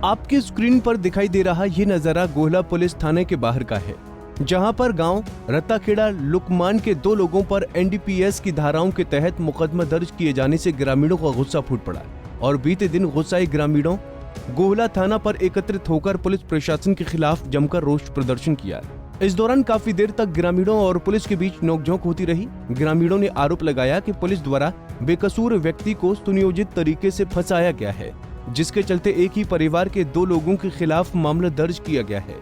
आपकी स्क्रीन पर दिखाई दे रहा ये नजारा गोहला पुलिस थाने के बाहर का है, जहां पर गांव रत्ताखेड़ा लुकमान के 2 लोगों पर एनडीपीएस की धाराओं के तहत मुकदमा दर्ज किए जाने से ग्रामीणों का गुस्सा फूट पड़ा और बीते दिन गुस्साए ग्रामीणों गोहला थाना पर एकत्रित होकर पुलिस प्रशासन के खिलाफ जमकर रोष प्रदर्शन किया। इस दौरान काफी देर तक ग्रामीणों और पुलिस के बीच नोकझोंक होती रही। ग्रामीणों ने आरोप लगाया कि पुलिस द्वारा बेकसूर व्यक्ति को सुनियोजित तरीके से फंसाया गया है, जिसके चलते एक ही परिवार के 2 लोगों के खिलाफ मामला दर्ज किया गया है।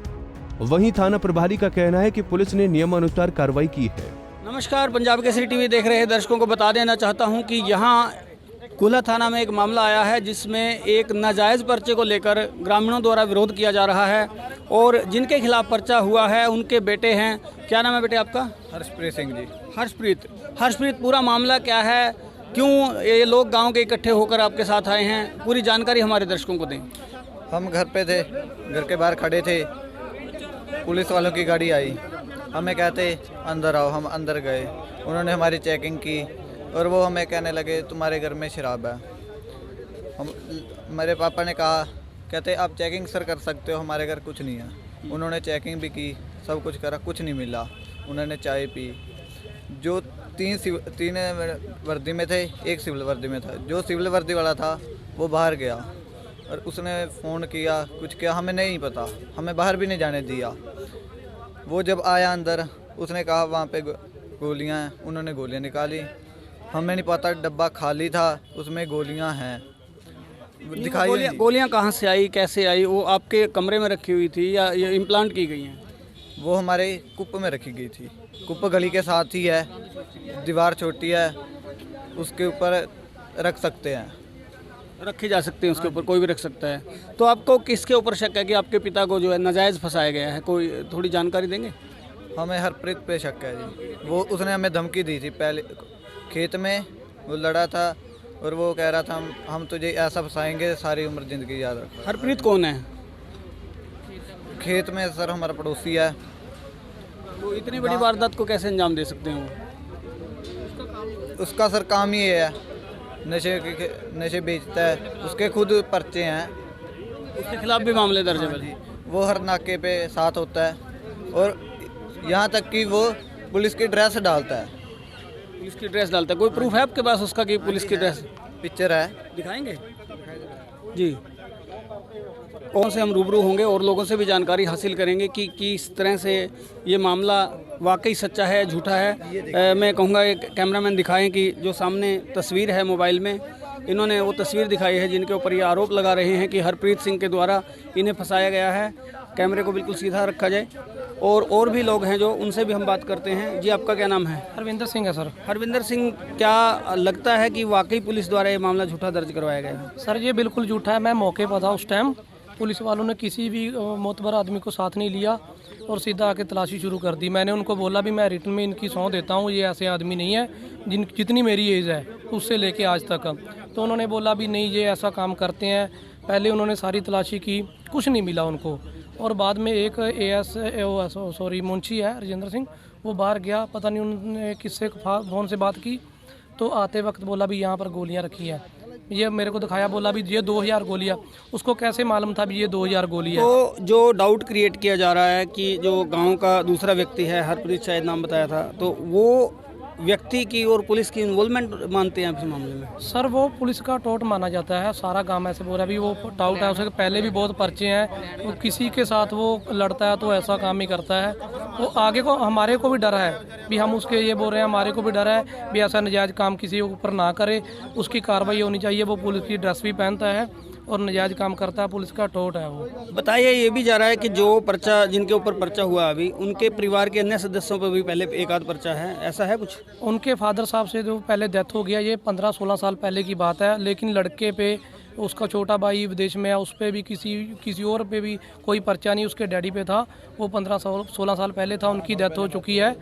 वहीं थाना प्रभारी का कहना है कि पुलिस ने नियमानुसार कार्रवाई की है। नमस्कार, पंजाब केसरी टीवी देख रहे दर्शकों को बता देना चाहता हूं कि यहां गोहला थाना में एक मामला आया है जिसमें एक नाजायज़ पर्चे को लेकर ग्रामीणों द्वारा विरोध किया जा रहा है और जिनके खिलाफ पर्चा हुआ है उनके बेटे हैं। क्या नाम है बेटे आपका? हर्षप्रीत सिंह जी। हर्षप्रीत, पूरा मामला क्या है? क्यों ये लोग गांव के इकट्ठे होकर आपके साथ आए हैं? पूरी जानकारी हमारे दर्शकों को दें। हम घर पे थे, घर के बाहर खड़े थे, पुलिस वालों की गाड़ी आई, हमें कहते अंदर आओ। हम अंदर गए, उन्होंने हमारी चेकिंग की और वो हमें कहने लगे तुम्हारे घर में शराब है। मेरे पापा ने कहा, कहते आप चेकिंग सर कर सकते हो, हमारे घर कुछ नहीं है। उन्होंने चेकिंग भी की, सब कुछ करा, कुछ नहीं मिला। उन्होंने चाय पी। जो तीन वर्दी में थे, एक सिविल वर्दी में था। जो सिविल वर्दी वाला था वो बाहर गया और उसने फ़ोन किया, कुछ किया, हमें नहीं पता, हमें बाहर भी नहीं जाने दिया। वो जब आया अंदर, उसने कहा वहाँ पे गोलियाँ हैं। उन्होंने गोलियाँ निकाली, हमें नहीं पता, डब्बा खाली था, उसमें गोलियाँ हैं। दिखाई गोलियाँ कहाँ से आई, कैसे आई? वो आपके कमरे में रखी हुई थी या ये इम्प्लांट की गई हैं? वो हमारे कुप में रखी गई थी। कुप गली के साथ ही है, दीवार छोटी है, उसके ऊपर रख सकते हैं, रखी जा सकती है, उसके ऊपर कोई भी रख सकता है। तो आपको किसके ऊपर शक है कि आपके पिता को जो है नाजायज़ फंसाया गया है? कोई थोड़ी जानकारी देंगे? हमें हरप्रीत पे शक है जी। वो उसने हमें धमकी दी थी, पहले खेत में वो लड़ा था और वो कह रहा था हम तुझे ऐसा फंसाएंगे सारी उम्र ज़िंदगी याद रख। हरप्रीत कौन है? खेत में सर हमारा पड़ोसी है। तो इतनी बड़ी वारदात को कैसे अंजाम दे सकते हैं वो? उसका सर काम ही है, नशे बेचता है, उसके खुद पर्चे हैं, उसके खिलाफ भी मामले दर्ज है। वो हर नाके पे साथ होता है और यहाँ तक कि वो पुलिस की ड्रेस डालता है। पुलिस की ड्रेस डालता है? कोई प्रूफ है आपके पास उसका कि पुलिस की ड्रेस? पिक्चर है, दिखाएंगे जी। कौन से हम रूबरू होंगे और लोगों से भी जानकारी हासिल करेंगे कि किस तरह से ये मामला वाकई सच्चा है, झूठा है। मैं कहूँगा एक कैमरामैन दिखाएं कि जो सामने तस्वीर है मोबाइल में, इन्होंने वो तस्वीर दिखाई है जिनके ऊपर ये आरोप लगा रहे हैं कि हरप्रीत सिंह के द्वारा इन्हें फंसाया गया है। कैमरे को बिल्कुल सीधा रखा जाए और भी लोग हैं जो, उनसे भी हम बात करते हैं। जी, आपका क्या नाम है? हरविंदर सिंह है सर। हरविंदर सिंह, क्या लगता है कि वाकई पुलिस द्वारा ये मामला झूठा दर्ज करवाया गया है? सर ये बिल्कुल झूठा है। मैं मौके पर था उस टाइम। पुलिस वालों ने किसी भी मोतबर आदमी को साथ नहीं लिया और सीधा आके तलाशी शुरू कर दी। मैंने उनको बोला भी मैं रिटर्न में इनकी सौं देता हूँ, ये ऐसे आदमी नहीं है जितनी मेरी एज है उससे लेके आज तक। तो उन्होंने बोला भी नहीं, ये ऐसा काम करते हैं। पहले उन्होंने सारी तलाशी की, कुछ नहीं मिला उनको। और बाद में एक मुंशी है राजेंद्र सिंह, वो बाहर गया, पता नहीं उन्होंने किससे फ़ोन से बात की, तो आते वक्त बोला भी यहाँ पर गोलियाँ रखी है। ये मेरे को दिखाया, बोला भी ये 2000 गोलियाँ। उसको कैसे मालूम था भी ये 2000 गोली है? तो जो डाउट क्रिएट किया जा रहा है कि जो गांव का दूसरा व्यक्ति है, हरप्रीत शायद नाम बताया था, तो वो व्यक्ति की और पुलिस की इन्वॉल्वमेंट मानते हैं इस मामले में? सर वो पुलिस का टोट माना जाता है, सारा गांव ऐसे बोल रहा है भी वो टाउट है, उसके पहले भी बहुत पर्चे हैं। वो किसी के साथ वो लड़ता है तो ऐसा काम ही करता है। वो आगे को हमारे को भी डर है भी, हम उसके ये बोल रहे हैं, हमारे को भी डर है भी ऐसा नाजायज़ काम किसी के ऊपर ना करे, उसकी कार्रवाई होनी चाहिए। वो पुलिस की ड्रेस भी पहनता है और नाजायज़ काम करता है, पुलिस का टोट है वो। बताइए, ये भी जा रहा है कि जो पर्चा, जिनके ऊपर पर्चा हुआ अभी, उनके परिवार के अन्य सदस्यों पर भी पहले एक आध पर्चा है, ऐसा है कुछ? उनके फादर साहब से जो पहले डेथ हो गया, ये 15-16 साल पहले की बात है। लेकिन लड़के पे, उसका छोटा भाई विदेश में है, उस पर भी किसी और पे भी कोई पर्चा नहीं, उसके डैडी पे था। वो 15-16 साल पहले था, उनकी डेथ हो चुकी है।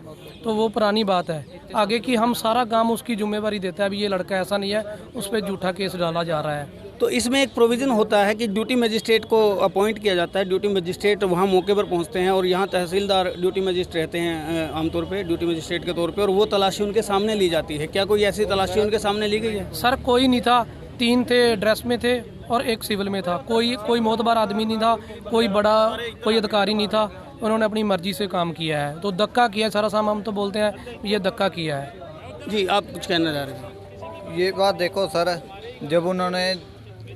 तो वो पुरानी बात है। आगे की हम सारा काम उसकी जिम्मेवारी देता है। अभी ये लड़का ऐसा नहीं है, उस पर झूठा केस डाला जा रहा है। तो इसमें एक प्रोविज़न होता है कि ड्यूटी मजिस्ट्रेट को अपॉइंट किया जाता है। ड्यूटी मजिस्ट्रेट वहाँ मौके पर पहुँचते हैं और यहाँ तहसीलदार ड्यूटी मजिस्ट्रेट रहते हैं आमतौर पे, ड्यूटी मजिस्ट्रेट के तौर पे, और वो तलाशी उनके सामने ली जाती है। क्या कोई ऐसी तलाशी उनके सामने ली गई है? सर कोई नहीं था। 3 थे ड्रेस में थे और एक सिविल में था। कोई मोतबार आदमी नहीं था, कोई बड़ा कोई अधिकारी नहीं था। उन्होंने अपनी मर्जी से काम किया है, तो धक्का किया है सारा। साम हम तो बोलते हैं ये धक्का किया है। जी, आप कुछ कहना चाह रहे थे? ये बात देखो सर, जब उन्होंने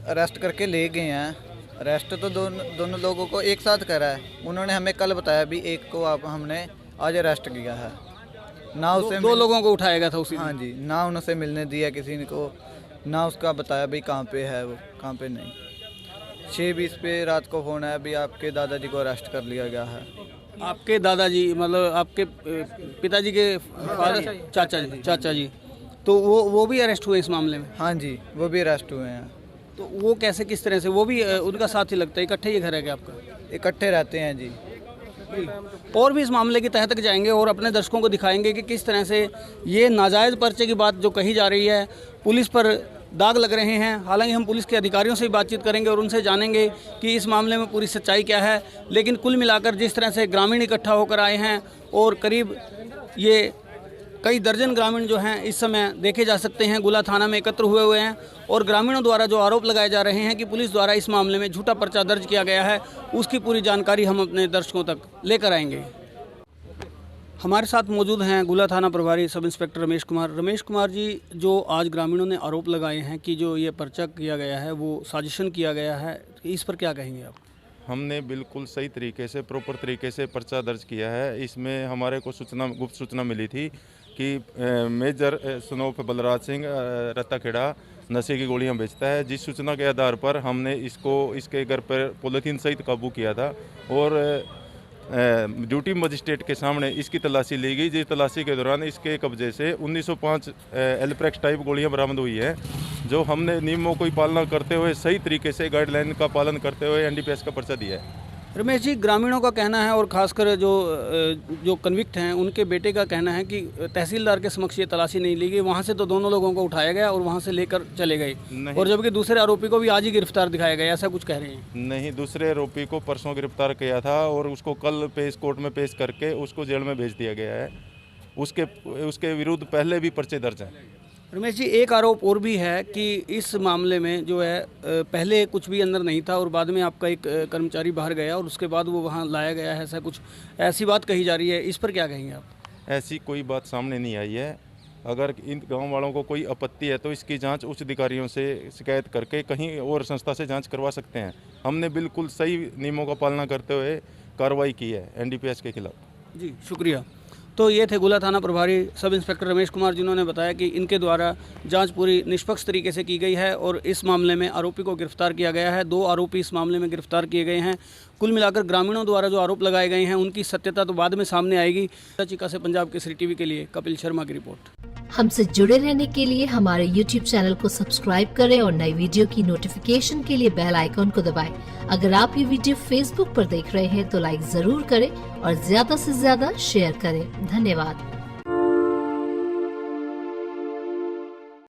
अरेस्ट करके ले गए हैं, अरेस्ट तो दोनों लोगों को एक साथ करा है। उन्होंने हमें कल बताया भी एक को आप हमने आज अरेस्ट किया है, ना उसे दो लोगों को उठाया गया था उसी हाँ जी, ना उनसे मिलने दिया किसी को, ना उसका बताया भी कहाँ पे है वो, कहाँ पे नहीं। 6:20 पे रात को फोन आया भी आपके दादाजी को अरेस्ट कर लिया गया है। आपके दादाजी मतलब आपके पिताजी के फादर, चाचा जी, तो वो भी अरेस्ट हुए इस मामले में? हाँ जी, वो भी अरेस्ट हुए हैं। तो वो कैसे, किस तरह से? वो भी उनका साथ ही लगता है, इकट्ठे ही घर है क्या आपका? इकट्ठे रहते हैं जी। और भी इस मामले की तह तक जाएंगे और अपने दर्शकों को दिखाएंगे कि किस तरह से ये नाजायज़ पर्चे की बात जो कही जा रही है, पुलिस पर दाग लग रहे हैं। हालांकि हम पुलिस के अधिकारियों से भी बातचीत करेंगे और उनसे जानेंगे कि इस मामले में पूरी सच्चाई क्या है। लेकिन कुल मिलाकर जिस तरह से ग्रामीण इकट्ठा होकर आए हैं और करीब ये कई दर्जन ग्रामीण जो हैं इस समय देखे जा सकते हैं गुला थाना में एकत्र हुए हैं और ग्रामीणों द्वारा जो आरोप लगाए जा रहे हैं कि पुलिस द्वारा इस मामले में झूठा पर्चा दर्ज किया गया है, उसकी पूरी जानकारी हम अपने दर्शकों तक लेकर आएंगे। हमारे साथ मौजूद हैं गुला थाना प्रभारी सब इंस्पेक्टर रमेश कुमार। रमेश कुमार जी, जो आज ग्रामीणों ने आरोप लगाए हैं कि जो ये पर्चा किया गया है वो साजिशन किया गया है, इस पर क्या कहेंगे आप? हमने बिल्कुल सही तरीके से, प्रॉपर तरीके से पर्चा दर्ज किया है। इसमें हमारे को गुप्त सूचना मिली थी कि मेजर सनोफ बलराज सिंह रत्ताखेड़ा नशे की गोलियां बेचता है। जिस सूचना के आधार पर हमने इसके घर पर पॉलीथीन सहित काबू किया था और ड्यूटी मजिस्ट्रेट के सामने इसकी तलाशी ली गई। जिस तलाशी के दौरान इसके कब्जे से 1905 एल्प्रेक्स टाइप गोलियां बरामद हुई है, जो हमने नियमों की पालना करते हुए, सही तरीके से गाइडलाइन का पालन करते हुए एनडीपीएस का पर्चा दिया है। रमेश जी, ग्रामीणों का कहना है और खासकर जो कन्विक्ट हैं उनके बेटे का कहना है कि तहसीलदार के समक्ष ये तलाशी नहीं ली गई, वहाँ से तो दोनों लोगों को उठाया गया और वहाँ से लेकर चले गए, और जबकि दूसरे आरोपी को भी आज ही गिरफ्तार दिखाया गया, ऐसा कुछ कह रहे हैं? नहीं, दूसरे आरोपी को परसों गिरफ्तार किया था और उसको कल कोर्ट में पेश करके उसको जेल में भेज दिया गया है। उसके विरुद्ध पहले भी पर्चे दर्ज हैं। रमेश जी, एक आरोप और भी है कि इस मामले में जो है पहले कुछ भी अंदर नहीं था और बाद में आपका एक कर्मचारी बाहर गया और उसके बाद वो वहाँ लाया गया है, ऐसी बात कही जा रही है, इस पर क्या कहेंगे आप? ऐसी कोई बात सामने नहीं आई है। अगर इन गांव वालों को कोई आपत्ति है तो इसकी जांच उच्च अधिकारियों से शिकायत करके कहीं और संस्था से जांच करवा सकते हैं। हमने बिल्कुल सही नियमों का पालना करते हुए कार्रवाई की है एनडीपीएस के खिलाफ। जी, शुक्रिया। तो ये थे गुला थाना प्रभारी सब इंस्पेक्टर रमेश कुमार, जिन्होंने बताया कि इनके द्वारा जांच पूरी निष्पक्ष तरीके से की गई है और इस मामले में आरोपी को गिरफ्तार किया गया है। 2 आरोपी इस मामले में गिरफ्तार किए गए हैं। कुल मिलाकर ग्रामीणों द्वारा जो आरोप लगाए गए हैं उनकी सत्यता तो बाद में सामने आएगी। चिका से पंजाब केसरी टीवी के लिए कपिल शर्मा की रिपोर्ट। हमसे जुड़े रहने के लिए हमारे YouTube चैनल को सब्सक्राइब करें और नई वीडियो की नोटिफिकेशन के लिए बेल आइकॉन को दबाएं। अगर आप ये वीडियो Facebook पर देख रहे हैं तो लाइक जरूर करें और ज्यादा से ज्यादा शेयर करें। धन्यवाद।